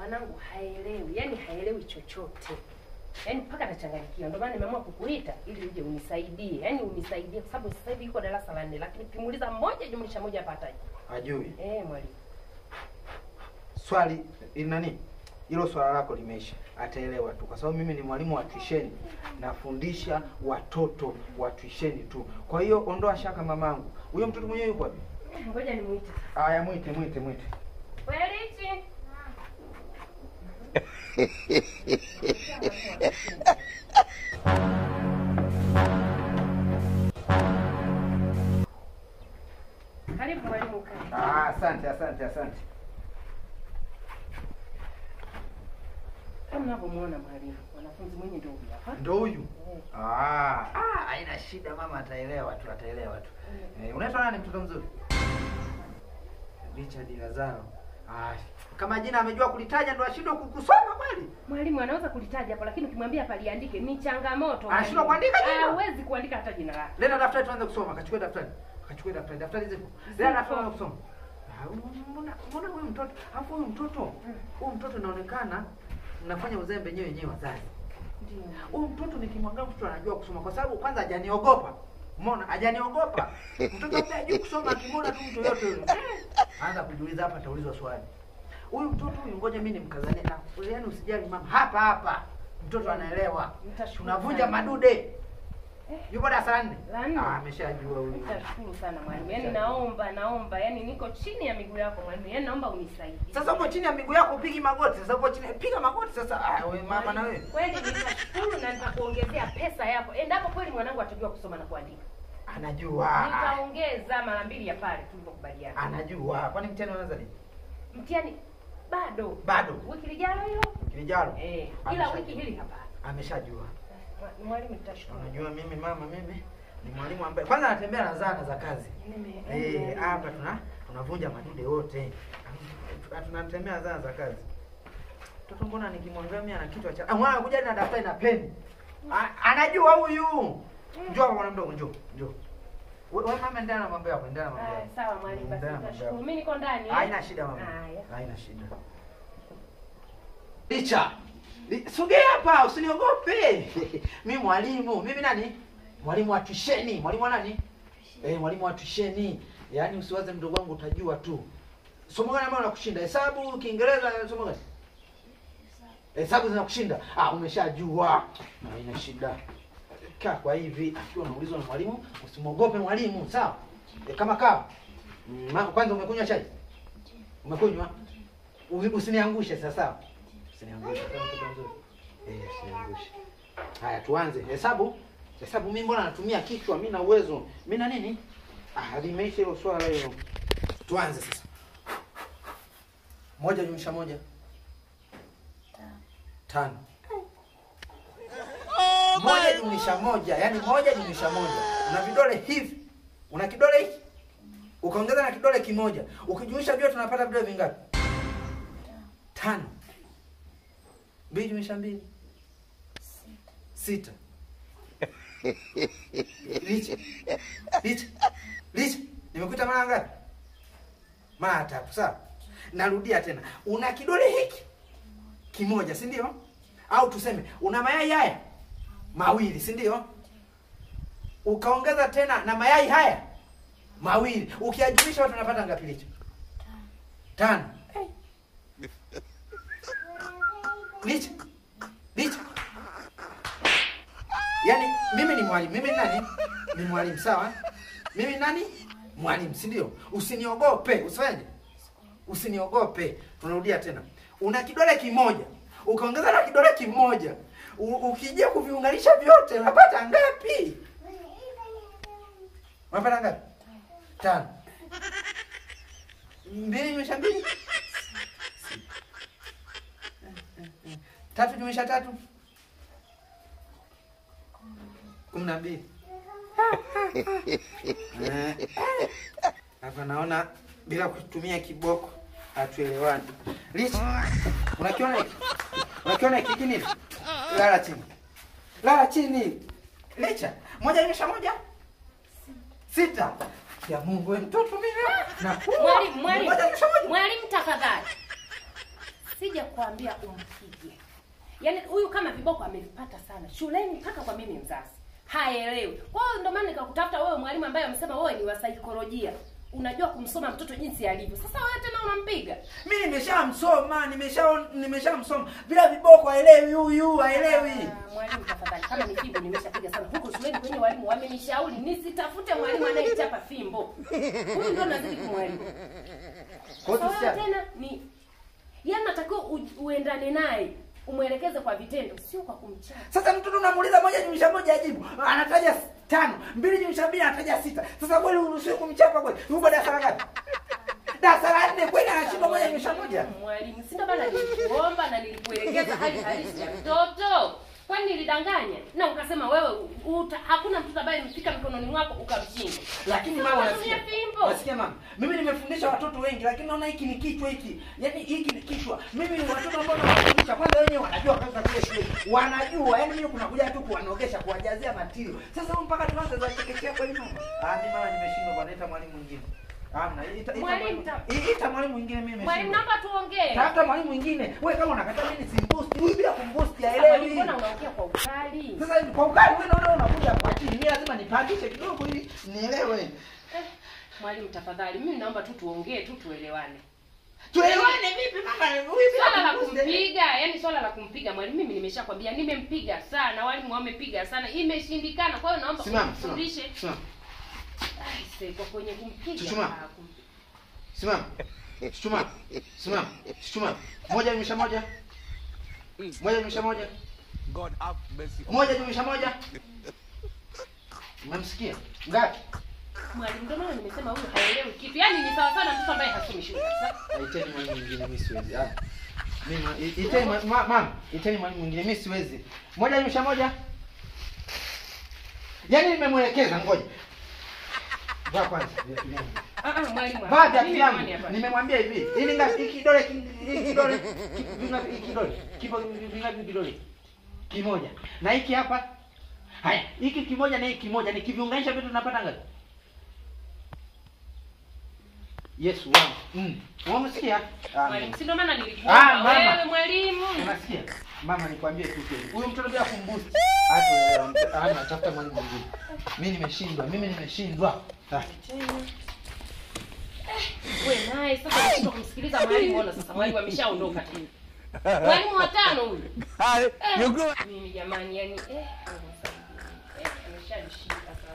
Mwanangu haelewi, yani haelewi chochote. Yaani mpaka anachanganyikiwa. Ndio maana nimeamua kukuita ili uje unisaidie. Yaani unisaidie kwa sababu sasa hivi yuko darasa la 4 lakini ukimuuliza 1 + 1 hapataje. Hajui. Mwalimu. Swali nani? Hilo swala lako limeisha. Ataelewa tu kwa sababu mimi ni mwalimu wa tuition. Nafundisha watoto wa tuition tu. Kwa hiyo ondoa shaka mamangu. Huyo mtoto mwenyewe yuko wapi? Ngoja nimuite. Haya muite. Welichi. Karibu mwalimu karibu. Asante. Kama unavyomuona mwalimu, wanafunzi mwenye ndio huyu hapa. Ndio huyu? Haina shida mama, ataelewa tu. Unaitwa nani mtoto mzuri? Richard Lazaro. Kama jina amejua kulitaja ndo ashindwe kusoma kweli? Mwalimu anaweza kulitaja hapo lakini ukimwambia hapa liandike ni changamoto. Anashindwa kuandika jina? Hawezi kuandika hata jina lake. Leta daftari tuanze kusoma. Kachukue daftari. Daftari zipo. Leta daftari kusoma. Mbona huyu mtoto? Hapo huyu mtoto inaonekana mnafanya uzembe wenyewe wazazi. Ndio. Huyu mtoto nikimwangalia mtoto anajua kusoma kwa sababu kwanza hajaniogopa. Umeona? Hajaniogopa. Mtoto hata hajui kusoma akimwona tu mtu yote yule. Anza kujiuliza hapa ataulizwa swali. Huyu mtoto huyu ngoja mimi nimkazanie na yaani usijali mama. Hapa. Mtoto anaelewa. Tunavunja madude. Yupo darasa la 4? Ameshajua huyu. Nitashukuru sana mwalimu. Yaani naomba, yaani niko chini ya miguu yako mwalimu. Yaani naomba unisaidie. Sasa uko chini ya miguu yako upigi magoti. Sasa uko chini piga magoti sasa. Wewe mama na wewe. Kweli nitashukuru na nitakuongezea pesa yako. Endapo kweli mwanangu atajua kusoma na kuandika. Anajua. Nitaongeza mara 2 ya pale tulipokubaliana. Anajua. Kwani mtihani unaanza lini? Mtihani bado. Wiki lijalo hilo? Ila wiki hili hapa. Ameshajua. Mwalimu nitashukuru. Unajua mimi mama ni mwalimu ambaye kwanza anatembea na zana za kazi. Hapa tunavunja madude wote. Tunatembea zana za kazi. Mtoto mbona nikimwangalia mimi ana kichwa cha. Mwana kuja na daftari na peni. Anajua huyu. Njoo bwana mdogo njoo. Wewe mama endelea na mambo yako, Sawa mwalimu basi nitashukuru. Mimi niko ndani. Haina shida mama. Haina shida. Licha. Sogea hapa, usiniogope. Mimi mwalimu. Mimi nani? Mwalimu wa tuition. Mwalimu wa nani? Mwalimu wa tuition. Yaani usiwaze mdogo wangu utajua tu. Somo gani ambalo unakushinda? Hesabu, Kiingereza, somo gani? Hesabu zinakushinda. Umeshajua. Haina shida. Kaa kwa hivi, akiwa unaulizwa na mwalimu, usimwogope mwalimu, sawa? Kama kaa. Kwanza umekunywa chai? Umekunywa? Usiniangushe sasa, sawa? Usiniangushe kama kitu nzuri. Usiniangushe. Haya tuanze. Hesabu mimi mbona natumia kichwa, mimi na uwezo. Mimi na nini? Limeisha hilo swala hilo. Tuanze sasa. 1 + 1 5. 1 + 1, yani 1 + 1. Una vidole hivi. Una kidole hiki. Ukaongeza na kidole kimoja. Ukijumlisha vyote tunapata vidole vingapi? 5. 2 + 2. 6. Licha. Nimekuita mara ngapi? Mara 3, sawa? Narudia tena. Una kidole hiki kimoja, si ndio? Au tuseme una mayai haya 2, si ndio? Ukaongeza tena na mayai haya 2. Ukiajumlisha watu unapata ngapi licha? 5. Licha. Yaani mimi ni mwalimu. Mimi nani? Ni mwalimu, sawa? Mimi nani? Mwalimu, si ndio? Usiniogope. Usifanyaje? Usiniogope. Tunarudia tena. Una kidole kimoja. Ukaongeza na kidole kimoja. Ukija kuviunganisha vyote unapata ngapi? Unapata ngapi? 5. 2 + 2. 3 + 3. 12. Hapa naona bila kutumia kiboko hatuelewani. Licha. Unakiona hiki nini? Lala chini. Licha. 1 + 1. 6. Ya Mungu wewe mtoto mimi. Mwalimu tafadhali. nikija kuambia umpige. Yaani huyu kama viboko amevipata sana shuleni mpaka kwa mimi mzazi. Haelewi. Kwa hiyo ndio maana nikakutafuta wewe mwalimu ambaye amesema wewe ni wa saikolojia. Unajua kumsoma mtoto jinsi alivyo. Sasa wewe tena unampiga. Mimi nimeshamsoma. Bila viboko haelewi huyu, haelewi. Mwalimu tafadhali, kama ni fimbo nimeshapiga sana. Huko shuleni kwenye walimu wamenishauri nisitafute mwalimu anayechapa fimbo. Huyu ndio nazidi kumwalimu. Kwa hiyo tena ni yaani natakiwa uendane naye. Umuelekeze kwa vitendo, sio kwa kumchapa. Sasa mtoto unamuuliza 1 + 1 ajibu. Anataja 5, 2 + 2 anataja 6. Sasa kweli uruhusiwe kumchapa kweli? Yuko darasa la ngapi? Darasa la 4 kweli anashindwa 1 + 1? Mwalimu, si ndio bana nilikuomba na nilikuelekeza hali halisi ya mtoto. Kwani nilidanganya? Na ukasema wewe hakuna mtoto ambaye mfika mikononi mwako ukamshinda. Lakini mama unasikia? Unasikia mama? Mimi nimefundisha watoto wengi lakini naona hiki ni kichwa hiki. Yaani hiki ni kichwa. Mimi ni watoto ambao nawafundisha kwanza wenyewe wanajua kazi za kule shule. Wanajua. Yaani mimi kuna kuja tu kuwanogesha kuwajazia matio. Sasa mpaka tuanze za chekechea kwa hiyo mama. Mimi mama nimeshindwa kwa neta mwalimu mwingine. Ita mwalimu mwingine mimi. Mwalimu naomba tuongee. Tafuta mwalimu mwingine. Wewe kama unakataa mimi simboost. Huyu bila kumboost haelewi. Mbona unaongea kwa ukali? Sasa kwa ukali wewe unaona unakuja kwa chini. Mimi lazima nipandishe kidogo ili nielewe. Mwalimu tafadhali, mimi naomba tu tuongee tu tuelewane. Tuelewane vipi mama? Swala la kumpiga, yani swala la kumpiga mwalimu mimi nimeshakwambia nimempiga sana, walimu wamepiga sana, imeshindikana. Kwa hiyo naomba ufundishe. Sasa kwa kwenye kumpiga. Simama. Simama. 1 + 1. 1 + 1. God have mercy. 1 + 1. Umemsikia? Ngapi? Mwalimu ndio maana nimesema huyu haelewi kitu. Yaani ni sawa sana mtoto ambaye hasomi shule. Sasa iteni mwalimu mwingine mimi siwezi. Mimi iteni mama, iteni mwalimu mwingine mimi siwezi. 1 + 1. Yaani nimemwelekeza ngoja. Vaa kwanza. Mwalimu. Vaa viatu yangu. Nimemwambia hivi. Ili ngapi kidole kidole. Kipo vingapi vidole? Kimoja. Na hiki hapa. Haya, hiki kimoja na hiki kimoja nikiviunganisha vitu tunapata ngapi? Yesu wangu. Unamsikia? Mwalimu, si ndio maana nilikuomba wewe mwalimu. Unasikia? Mama nikwambie tu kweli. Huyu mtoto bila kumboost. Hata tafuta mwalimu mwingine. Mimi nimeshindwa. Wewe naye sasa unashindwa kumsikiliza mwalimu. Ona sasa mwalimu ameshaondoka tena. Mwalimu wa 5 huyu. Mimi jamani yani ameshanishika sasa.